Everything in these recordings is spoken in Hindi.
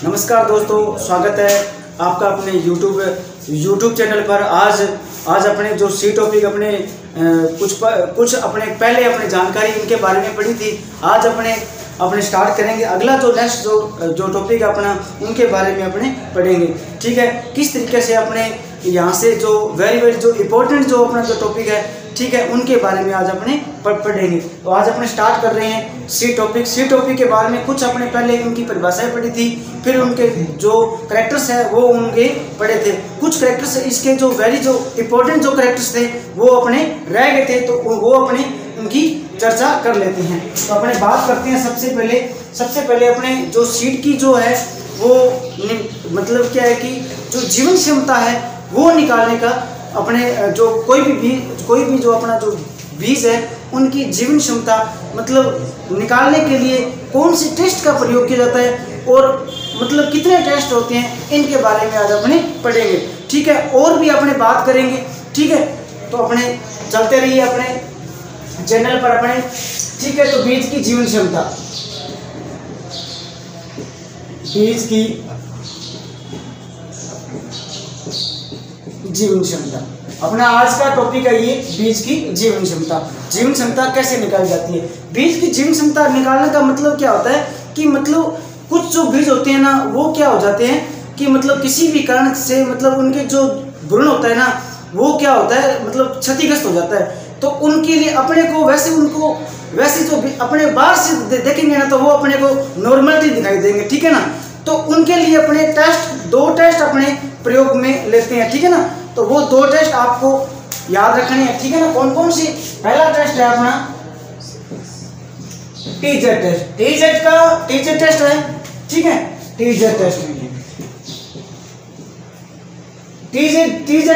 नमस्कार दोस्तों, स्वागत है आपका अपने YouTube चैनल पर। आज अपने जो सी टॉपिक अपने कुछ अपने पहले अपने जानकारी इनके बारे में पढ़ी थी। आज अपने स्टार्ट करेंगे अगला जो नेक्स्ट जो टॉपिक अपना उनके बारे में अपने पढ़ेंगे। ठीक है, किस तरीके से अपने यहाँ से जो वेरी जो इम्पोर्टेंट जो अपना जो टॉपिक है, ठीक है, उनके बारे में आज अपने पढ़ेंगे। तो आज अपने स्टार्ट कर रहे हैं सी टॉपिक के बारे में। कुछ अपने पहले उनकी परिभाषाएं पढ़ी थी, फिर उनके जो कैरेक्टर्स है वो उनके पढ़े थे। कुछ कैरेक्टर्स इसके जो इम्पोर्टेंट जो कैरेक्टर्स थे वो अपने रह गए थे, तो वो अपने उनकी चर्चा कर लेते हैं। तो अपने बात करते हैं सबसे पहले अपने जो सीट की जो है वो मतलब क्या है कि जो जीवन क्षमता है वो निकालने का अपने जो कोई भी जो अपना जो बीज है उनकी जीवन क्षमता मतलब निकालने के लिए कौन सी टेस्ट का प्रयोग किया जाता है और मतलब कितने टेस्ट होते हैं, इनके बारे में आज अपने पढ़ेंगे। ठीक है, और भी अपने बात करेंगे। ठीक है, तो अपने चलते रहिए अपने चैनल पर अपने। ठीक है, तो बीज की जीवन क्षमता, बीज की जीवन क्षमता अपना आज का टॉपिक है ये, बीज की जीवन क्षमता। जीवन क्षमता कैसे निकाली जाती है? बीज की जीवन क्षमता निकालने का मतलब क्या होता है कि मतलब कुछ जो बीज होते हैं ना वो क्या हो जाते हैं कि मतलब किसी भी कारण से मतलब उनके जो भ्रूण होता है ना वो क्या होता है मतलब क्षतिग्रस्त हो जाता है। तो उनके लिए अपने को वैसे जो अपने बाहर से देखेंगे ना तो वो अपने को नॉर्मलिटी दिखाई देंगे। ठीक है ना, तो उनके लिए अपने दो टेस्ट अपने प्रयोग में लेते हैं। ठीक है ना, तो वो दो टेस्ट आपको याद रखने हैं। ठीक है ना, कौन कौन सी? पहला टेस्ट है अपना टीजेड टेस्ट। टीजेड टेस्ट है। ठीक है, टीजेड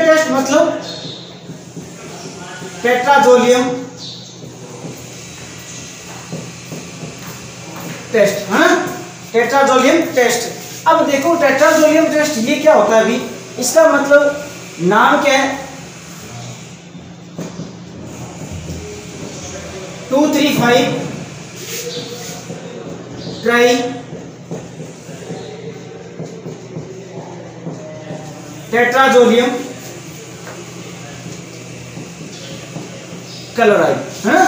टेस्ट मतलब टेट्राजोलियम टेस्ट। हाँ, टेट्राजोलियम टेस्ट। अब देखो टेट्राजोलियम टेस्ट ये क्या होता है? अभी इसका मतलब नाम क्या है? 2,3,5 ट्राई टेट्राजोलियम क्लोराइड। है ना,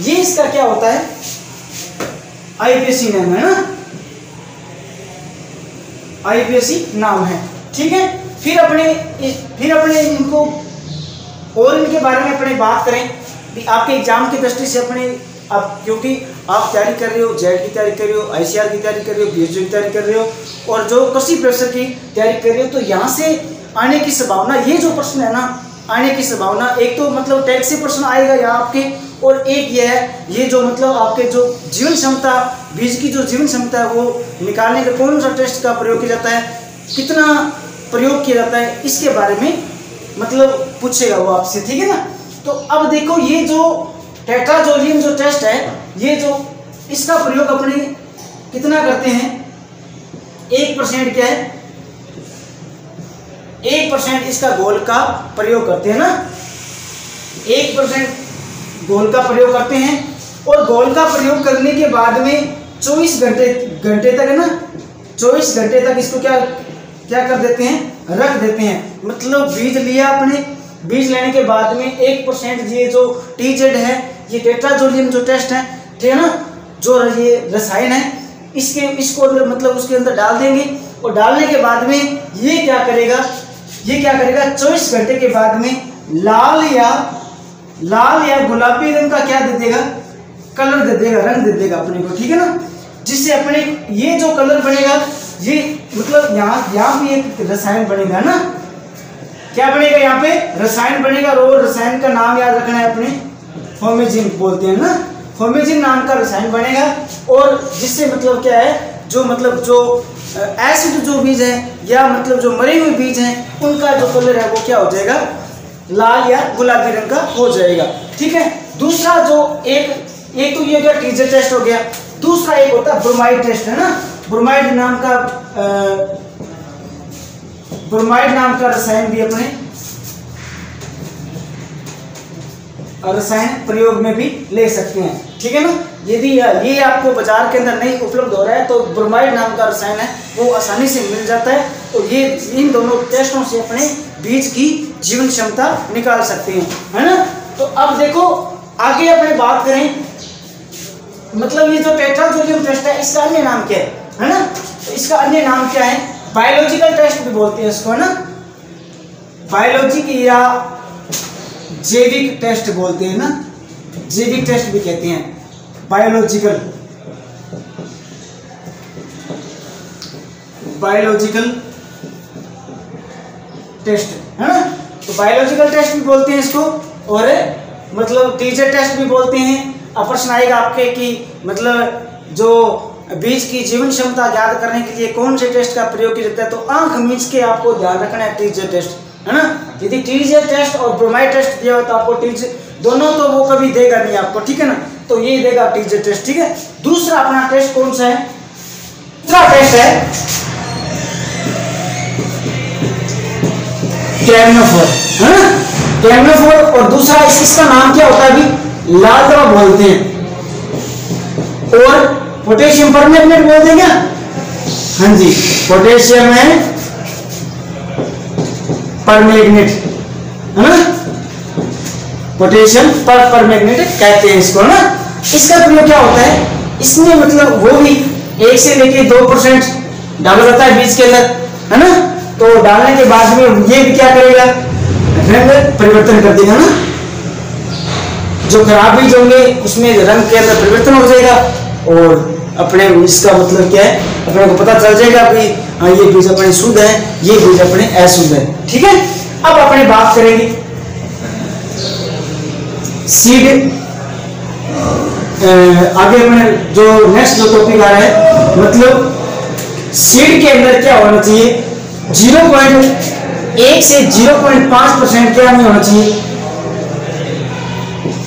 ये इसका क्या होता है? आईपीएसी नाम है ना, आईपीएसी नाम है। ठीक है, फिर अपने इनको और इनके बारे में अपने बात करें कि आपके एग्जाम की दृष्टि से अपने आप, क्योंकि आप तैयारी कर रहे हो, जेड की तैयारी कर रहे हो, आईसीआर की तैयारी कर रहे हो, बीएससी की तैयारी कर रहे हो और जो कृषि प्रोफेसर की तैयारी कर रहे हो, तो यहाँ से आने की संभावना, ये जो प्रश्न है ना आने की संभावना, एक तो मतलब टैक्स से प्रश्न आएगा यहाँ आपके, और एक ये है ये जो मतलब आपके जो जीवन क्षमता, बीज की जो जीवन क्षमता है वो निकालने का कौन सा टेस्ट का प्रयोग किया जाता है, कितना प्रयोग किया जाता है, इसके बारे में मतलब पूछेगा वो आपसे। ठीक है ना, तो अब देखो ये जो टेट्राजोलियम जो टेस्ट है, ये जो इसका प्रयोग अपने कितना करते हैं? 1% क्या है? 1% इसका घोल का प्रयोग करते हैं ना, 1% घोल का प्रयोग करते हैं। और घोल का प्रयोग करने के बाद में 24 घंटे तक है ना, 24 घंटे तक इसको क्या कर देते हैं? रख देते हैं। मतलब बीज लिया अपने, बीज लेने के बाद में 1% ये जो टीजेड है, ये टेट्राजोलियम जो टेस्ट है, ठीक है ना, जो ये रसायन है, इसको मतलब उसके अंदर डाल देंगे। और डालने के बाद में ये क्या करेगा? 24 घंटे के बाद में लाल या गुलाबी रंग का क्या दे देगा? कलर दे देगा, रंग दे देगा अपने को। ठीक है ना, जिससे अपने ये जो कलर बनेगा, ये मतलब यहाँ भी एक रसायन बनेगा ना, क्या बनेगा? यहाँ पे रसायन बनेगा और रसायन का नाम याद रखना है अपने, फोमेजिन बोलते हैं ना, फोमेजिन नाम का रसायन बनेगा। और जिससे मतलब क्या है, जो मतलब जो एसिड जो बीज है या मतलब जो मरे हुए बीज हैं उनका जो कलर है वो क्या हो जाएगा? लाल या गुलाबी रंग का हो जाएगा। ठीक है, दूसरा जो एक तो ये गया टीजेड टेस्ट हो गया। दूसरा एक होता है ब्रोमाइड टेस्ट, है ना, ब्रोमाइड नाम का रसायन भी अपने रसायन प्रयोग में भी ले सकते हैं, ठीक है ना। यदि ये आपको बाजार के अंदर नहीं उपलब्ध हो रहा है तो ब्रोमाइड नाम का रसायन है वो आसानी से मिल जाता है। तो ये इन दोनों टेस्टों से अपने बीज की जीवन क्षमता निकाल सकते हैं, है ना। तो अब देखो आगे अपने बात करें, मतलब ये जो टेट्राजोडियम टेस्ट है इसका अन्य नाम क्या है ना। तो इसका अन्य नाम क्या है, बायोलॉजिकल टेस्ट भी बोलते हैं इसको, है ना। बायोलॉजिक या जैविक टेस्ट बोलते हैं ना, जैविक टेस्ट भी कहते हैं, बायोलॉजिकल टेस्ट, है ना। तो बायोलॉजिकल टेस्ट भी बोलते हैं इसको, और मतलब टीचर टेस्ट भी बोलते हैं। अब प्रश्न आएगा आपके कि मतलब जो बीज की जीवन क्षमता ज्ञात करने के लिए कौन से टेस्ट का प्रयोग किया जाता है, तो आंख मीच के आपको ध्यान रखना है टीचर टेस्ट, है ना। यदि टीचर टेस्ट और ब्रोमाइड टेस्ट दिया हो तो आपको टीचर दोनों तो वो कभी देगा नहीं आपको, ठीक है ना। तो ये देगा टीचर टेस्ट, ठीक है। दूसरा अपना टेस्ट कौन सा है, दूसरा टेस्ट है कैम्नोफोर, है ना, कैम्नोफोर। और दूसरा इसका नाम क्या होता है, अभी लाल दवा बोलते हैं, और पोटेशियम परमैंगनेट बोलते हैं क्या, हाँ जी, पोटेशियम है परमैंगनेट, है ना, पोटेशियम परमैंगनेट कहते हैं इसको, है ना। इसका प्रयोग क्या होता है, इसमें मतलब वो भी 1 से लेके 2% डाला जाता है बीज के अंदर, है ना। तो डालने के बाद में ये भी क्या करेगा, रंग परिवर्तन कर देगा ना, जो खराब बीज होंगे उसमें रंग के अंदर परिवर्तन हो जाएगा, और अपने इसका मतलब क्या है, अपने को पता चल जाएगा कि हाँ ये बीज अपने शुद्ध है, ये बीज अपने अशुद्ध है, ठीक है। अब अपने बात करेंगे सीड, आगे अपने जो नेक्स्ट जो टॉपिक आ रहा है, मतलब सीड के अंदर क्या होना चाहिए, 0.1 से 0.5% क्या नहीं होना चाहिए,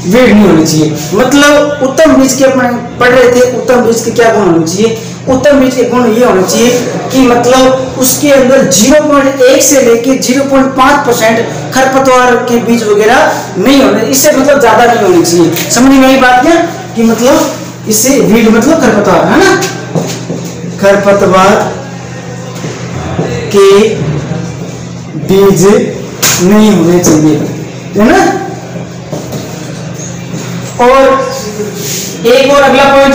वेट नहीं होनी चाहिए। मतलब उत्तम बीज के अपने पढ़ रहे थे, उत्तम बीज के क्या गुण होने चाहिए, उत्तम बीज के गुण ये होने चाहिए कि मतलब उसके अंदर 0.1 से लेके 0.5% खरपतवार के बीज वगैरह नहीं होने, इससे मतलब ज्यादा नहीं होनी चाहिए। समझ में आई बात क्या, कि मतलब इससे वीड मतलब खरपतवार, है ना, खरपतवार के बीज नहीं होने चाहिए, है ना। और एक और अगला पॉइंट,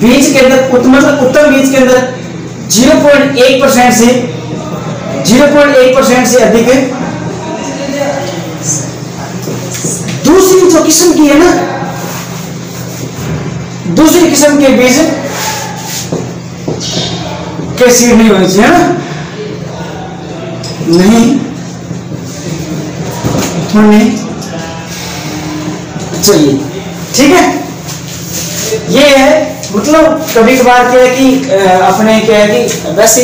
बीज के अंदर मतलब उत्तम बीज के अंदर 0.1% से 0.1% से अधिक दूसरी जो किस्म की है ना, दूसरी किस्म के बीज के सीड नहीं होनी चाहिए, है ना, नहीं होनी चाहिए, ठीक है। ये है मतलब कभी कभार क्या है कि अपने क्या है कि वैसे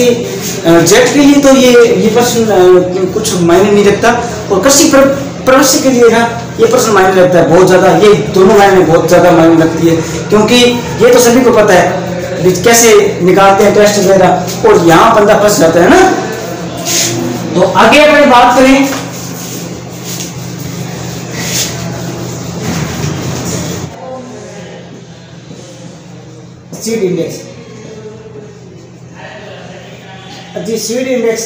जेट के लिए तो ये प्रश्न कुछ मायने नहीं रखता, और कृषि प्रवृत्ति के लिए ना ये प्रश्न मायने रखता है बहुत ज्यादा, ये दोनों मायने बहुत ज्यादा मायने रखती है, क्योंकि ये तो सभी को पता है कैसे निकालते हैं टेस्ट वगैरह, और यहाँ बंदा फंस जाता है ना। तो आगे अपनी बात करें, सीड इंडेक्स, जी सीड इंडेक्स।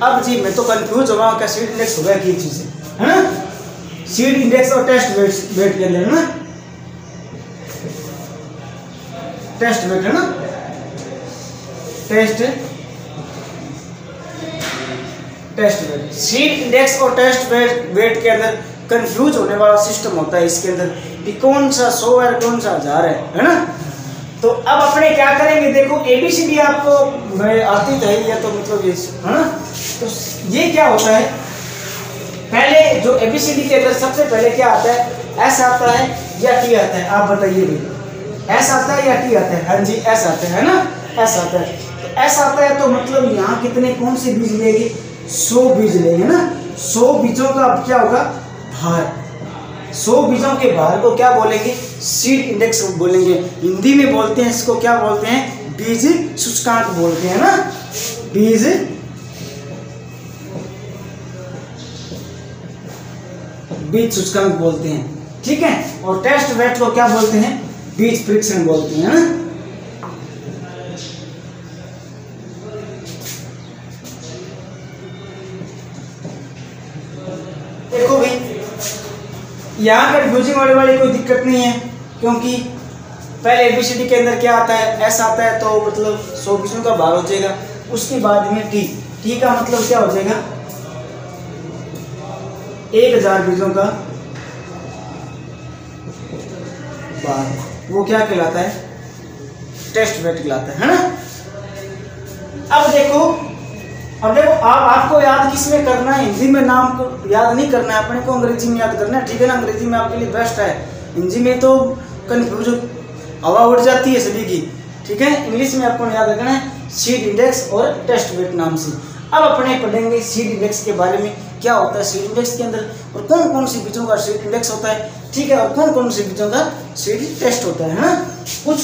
अब जी मैं तो कंफ्यूज हो रहा हूँ, क्या सीड इंडेक्स होगा की चीज है ना, सीड इंडेक्स और टेस्ट वेट के अंदर ना, टेस्ट वेट है ना, टेस्ट वेट, सीड इंडेक्स और टेस्ट वेट के अंदर कंफ्यूज होने वाला सिस्टम होता है इसके अंदर कि कौन सा 100 है कौन सा 1000 है ना। तो अब अपने क्या करेंगे, देखो ABCD आपको आती तो है, या तो मतलब ये है ना। तो ये क्या होता है, पहले जो ABCD के अंदर सबसे पहले क्या आता है, S आता है या T आता है, आप बताइए भाई, S आता है या T आता है, हाँ जी S आता है ना, S आता है। तो S आता है तो मतलब यहाँ कितने कौन से बीज लेंगे, 100 बीज लेंगे ना, 100 बीजों का क्या होगा भार, 100 बीजों के भार को क्या बोलेंगे, सीड इंडेक्स बोलेंगे। हिंदी में बोलते हैं इसको क्या बोलते हैं, बीज सूचकांक बोलते हैं ना, बीज सूचकांक बोलते हैं। ठीक है। और टेस्ट वेट को क्या बोलते हैं, बीज फ्रिक्शन बोलते हैं ना। देखो भाई यहाँ कंफ्यूजिंग होने वाली कोई दिक्कत नहीं है, क्योंकि पहले एबीसीडी के अंदर क्या आता है, एस आता है, तो मतलब 100 बीजों का भार हो जाएगा। उसके बाद में टी का मतलब क्या हो जाएगा, 1000 बीजों का भार, वो क्या कहलाता है, टेस्ट वेट कहलाता है ना। अब देखो आपको याद किस में करना है, हिंदी में नाम को याद नहीं करना है, अपने को अंग्रेजी में याद करना है, ठीक है ना। अंग्रेजी में आपके लिए बेस्ट है, हिंदी में तो कंफ्यूज हवा उड़ जाती है सभी की, ठीक है। इंग्लिश में आपको याद रखना है सीड इंडेक्स और टेस्ट वेट नाम से। अब अपने पढ़ेंगे सीड इंडेक्स के बारे में, क्या होता है सीड इंडेक्स के अंदर, और कौन कौन सी बीजों का सीड इंडेक्स होता है, ठीक है, और कौन कौन सी बीजों का सीड टेस्ट होता है ना। कुछ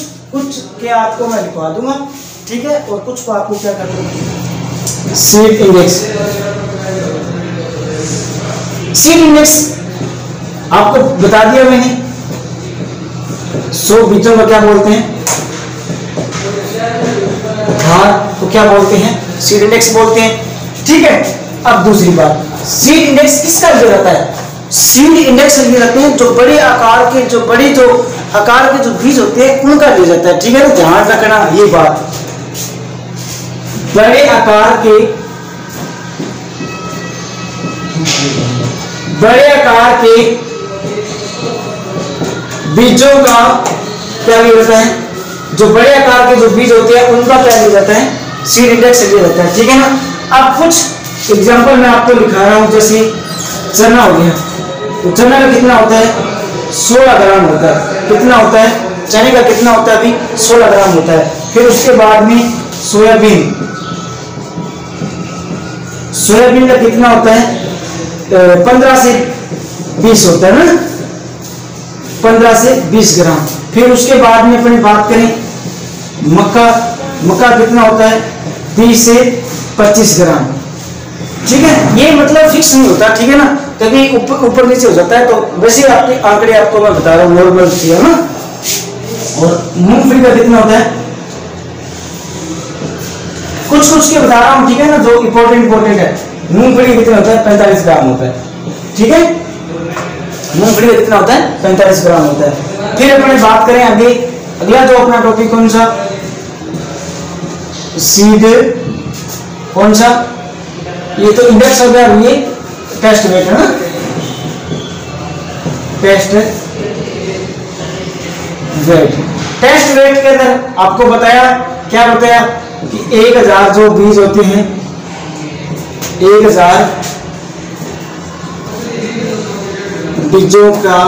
के आपको मैं लिखवा दूंगा, ठीक है, और कुछ को आपको क्या करना है, सीड इंडेक्स। सीड इंडेक्स आपको बता दिया मैंने, 100 बीजों का क्या बोलते हैं, भार को क्या बोलते हैं, सीड इंडेक्स बोलते हैं, ठीक है। अब दूसरी बात, सीड इंडेक्स किसका लिए रहता है, सीड इंडेक्स लिए रहते हैं जो बड़े आकार के जो बीज होते हैं उनका लिए जाता है, ठीक है ना। ध्यान रखना ये बात, बड़े आकार के बीजों का क्या लिया जाता है, जो बड़े आकार के जो बीज होते हैं उनका क्या लिया जाता है, सीड इंडेक्स लिया जाता है, ठीक है ना। अब कुछ एग्जांपल मैं आपको लिखा रहा हूं, जैसे चना हो गया, तो चना का कितना होता है, 16 ग्राम होता है, कितना होता है, चने का कितना होता है, अभी 16 ग्राम होता है। फिर उसके बाद में सोयाबीन का कितना होता है, 15 से 20 होता है ना, 15 से 20 ग्राम। फिर उसके बाद में अपनी बात करें मक्का कितना होता है, 20 से 25 ग्राम, ठीक है। ये मतलब फिक्स नहीं होता, ठीक है ना, कभी ऊपर नीचे हो जाता है, तो वैसे आपके आंकड़े आपको मैं बता रहा हूँ, नॉर्मल है ना। और मूंगफली का कितना होता है, कुछ के बता रहा हूँ, ठीक है ना, जो इंपॉर्टेंट है। मूंगफली कितना होता है, 45 ग्राम होता है, ठीक है। मूंगफली का कितना होता है, 45 ग्राम होता है। फिर अपने बात करें आगे, अगला जो अपना टॉपिक कौन सा, सीड, कौन सा, ये तो इंडेक्स हो गया, ये टेस्ट वेट है ना, टेस्ट वेट के अंदर आपको बताया, क्या बताया कि 1000 जो बीज होते हैं, 1000 बीजों का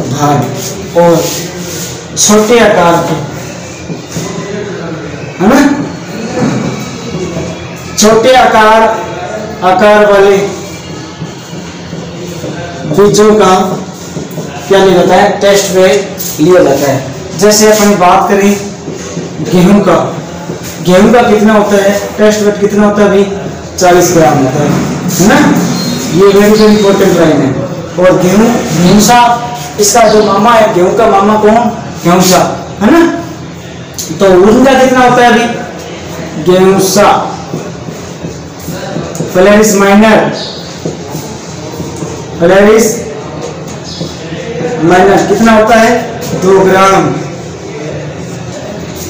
भार, और छोटे आकार के, है ना, छोटे आकार वाले बीजों का क्या लिया जाता है, टेस्ट वेट लिया जाता है। जैसे अपन बात करें गेहूं का कितना होता है, टेस्ट वेट कितना होता है, अभी 40 ग्राम होता है ना। ये वेरी इंपॉर्टेंट लाइन है। और गेहूंसा, इसका जो मामा है, गेहूं का मामा कौन, गेहूंसा, है ना, तो उनका कितना होता है अभी, गेहूंसा, फ्लेरिस माइनर कितना होता है, 2 ग्राम,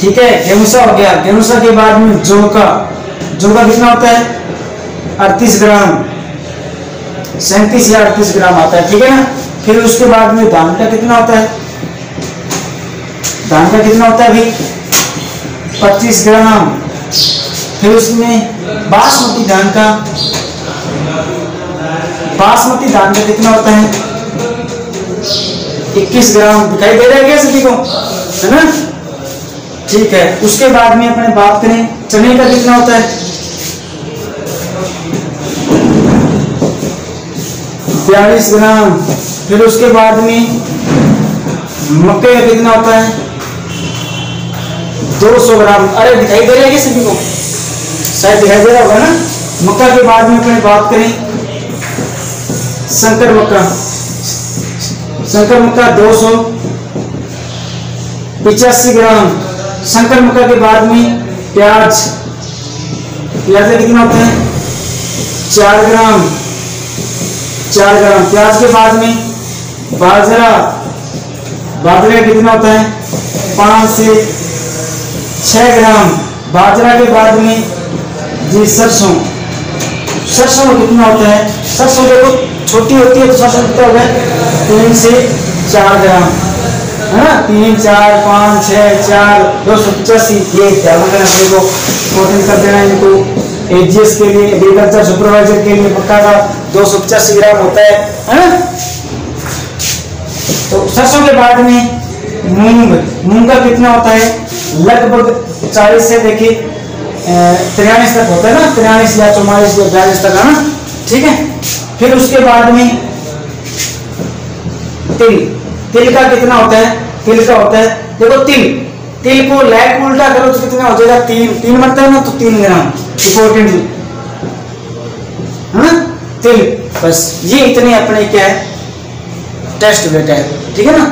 ठीक है। गेहूंसा हो गया। गेहूंसा के बाद में जौ का कितना होता है, 38 ग्राम, 37 या 38 ग्राम आता है, ठीक है ना। फिर उसके बाद में धान का कितना होता है, अभी 25 ग्राम। फिर उसमें बासमती धान का कितना होता है, 21 ग्राम। दिखाई दे रहा है क्या सभी को, है ना, ठीक है। उसके बाद में अपने बात करें चने का कितना होता है, 42 ग्राम। फिर उसके बाद में मक्के का कितना होता है, 200 ग्राम। अरे दिखाई दे रहा है क्या सभी को, शायद दिखाई दे रहा होगा ना। मक्का के बाद में अपने बात करें संकर मक्का, संकर मक्का 285 ग्राम। संकर मक्का के बाद में प्याज कितना होता है 4 ग्राम। प्याज के बाद में बाजरा कितना होता है 5 से 6 ग्राम। बाजरा के बाद में जी सरसों कितना होता है, सरसों देखो छोटी होती है तो सरसों कितना होगा 3 से 4 ग्राम, है ना। 3, 4, 5, 6, 4, 285। ये ध्यान रखना अपने को नोटिंग कर देना इनको। एजीएस के लिए एग्रीकल्चर सुपरवाइजर के लिए मक्का का 285 ग्राम होता है ना। तो सरसों के बाद में मूंग का कितना होता है लगभग 40 से देखिए 43 तक होता है ना, 43 या 44 या 42 तक, है ना। ठीक है। फिर उसके बाद में तिल का कितना होता है, तिल का होता है देखो तिल को लैक उल्टा करो तो कितना हो जाएगा 3 बनता है ना, तो 3 ग्राम इंपॉर्टेंटली, है ना। तिल बस ये इतने अपने क्या है टेस्ट वेट है, ठीक है ना,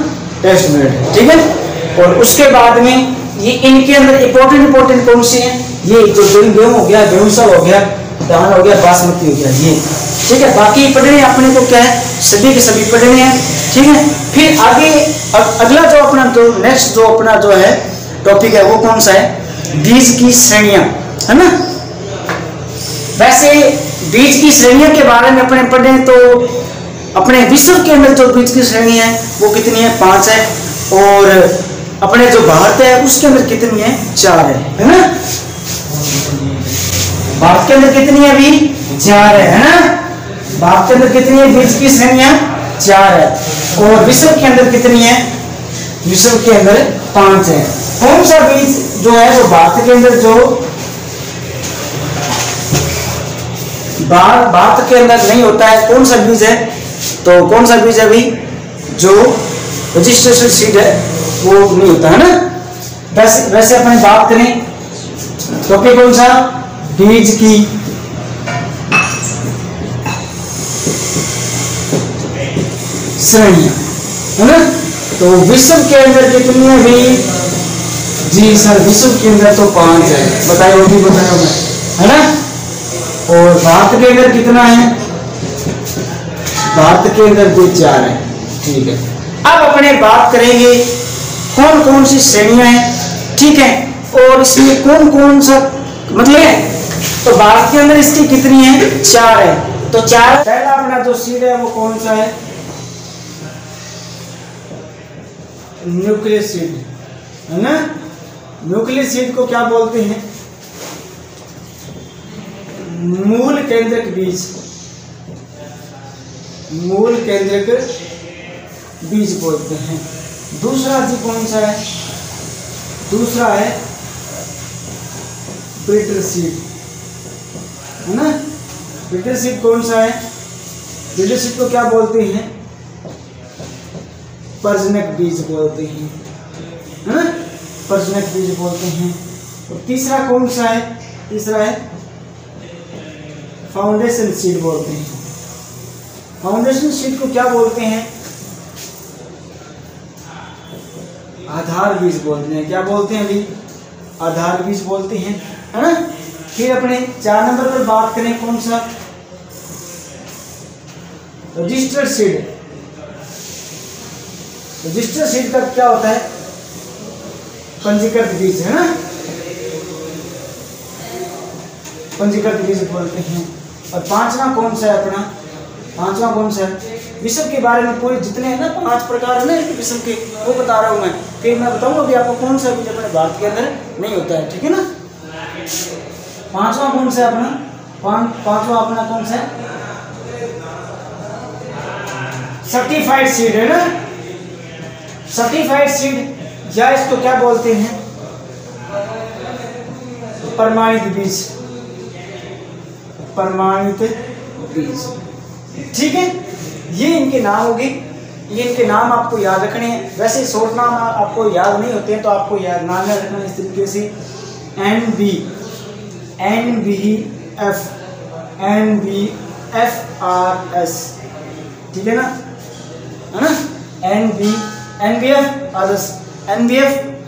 टेस्ट वेट है, ठीक है। और उसके बाद में ये इनके अंदर इंपॉर्टेंट कौन से हैं, ये जो गेहूं हो गया, गेहूं सब हो गया, धान हो गया, बासमती हो गया, ये ठीक है। बाकी पढ़ने अपने को क्या है सभी के सभी पढ़ने हैं, ठीक है। फिर आगे अगला जो अपना जो नेक्स्ट जो अपना जो है टॉपिक है वो कौन सा है, बीज की श्रेणियां, है ना। वैसे बीज की श्रेणियों के बारे में अपने पढ़े तो अपने विश्व के अंदर जो बीज की श्रेणी है वो कितनी है 5 है, और अपने जो भारत है उसके अंदर कितनी है 4 है ना। भारत के अंदर कितनी है अभी 4 है ना। भारत के अंदर कितनी है बीज की श्रेणियां 4 है, और विश्व के अंदर कितनी है, विश्व के अंदर 5 है। कौन सा बीज जो है वो भारत के अंदर जो भारत के अंदर नहीं होता है, कौन सा बीज है, तो कौन सा बीज है भाई जो रजिस्ट्रेशन सीड है वो नहीं होता है ना। वैसे अपने बात करें टॉपिक कौन सा, बीज की श्रेणियां, है ना। तो विश्व के अंदर कितनी है भाई, जी सर विश्व के अंदर तो 5 है, बताइए वो भी बताया है ना। और भारत के अंदर कितना है, भारत के अंदर भी 4 है, ठीक है। अब अपने बात करेंगे कौन कौन सी श्रेणियां हैं, ठीक है, और इसमें कौन कौन सा मतलब है। तो भारत के अंदर इसकी कितनी है 4 है, तो 4 पहला अपना जो सीड है वो कौन सा है, न्यूक्लियस सीड, है ना। न्यूक्लियस सीड को क्या बोलते हैं, मूल केंद्रक बीज, मूल केंद्रक बीज बोलते हैं। दूसरा जी कौन सा है, दूसरा है ब्रीडर सीड, है ना। ब्रीडर सीड कौन सा है, ब्रीडर सीड को क्या बोलते हैं, प्रजनक बीज बोलते हैं, है ना, प्रजनक बीज बोलते हैं। और तीसरा कौन सा है, तीसरा है फाउंडेशन सीड बोलते हैं। फाउंडेशन सीड को क्या बोलते हैं, आधार बीज बोलते हैं, क्या बोलते हैं अभी, आधार बीज बोलते हैं, है ना। फिर अपने 4 नंबर पर बात करें कौन सा, रजिस्टर्ड सीड। रजिस्टर्ड सीड का क्या होता है, पंजीकृत बीज, है ना, पंजीकृत बीज बोलते हैं। और 5वां कौन सा है अपना, 5वां कौन सा है, विश्व के बारे में पूरे जितने हैं ना 5 प्रकार है ना विश्व के, वो बता रहा हूं मैं। फिर मैं बताऊंगा अभी आपको कौन सा बीज अपने भारत के अंदर नहीं होता है, ठीक है ना। 5वां कौन सा है अपना, 5वां अपना कौन सा है, सर्टिफाइड सीड, है ना। सर्टिफाइड सीड या इसको क्या बोलते हैं, प्रमाणित बीज, प्रमाणित बीज, ठीक है। ये इनके नाम होगी, ये इनके नाम आपको याद रखने हैं। वैसे शॉर्ट नाम आपको याद नहीं होते हैं तो आपको याद नाम याद रखना इस तरीके से, NBFRS, ठीक है ना, है ना। NBF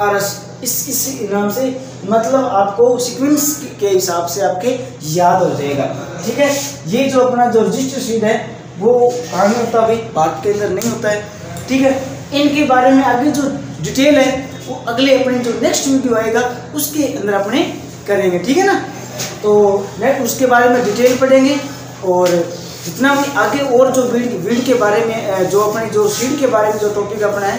RS इस नाम से, मतलब आपको सीक्वेंस के हिसाब से आपके याद हो जाएगा। ठीक है, ये जो अपना जो रजिस्टर शीट है वो कहाँ में होता है भाई, बात के अंदर नहीं होता है। ठीक है, इनके बारे में आगे जो डिटेल है वो अगले अपने जो नेक्स्ट वीडियो आएगा उसके अंदर अपने करेंगे। ठीक है ना, तो नेक्स्ट उसके बारे में डिटेल पढ़ेंगे, और जितना भी आगे और जो वीड के बारे में जो अपने जो शीट के बारे में जो टॉपिक अपना है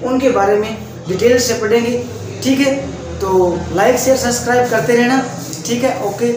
उनके बारे में डिटेल से पढ़ेंगे। ठीक है, तो लाइक शेयर सब्सक्राइब करते रहना। ठीक है, ओके।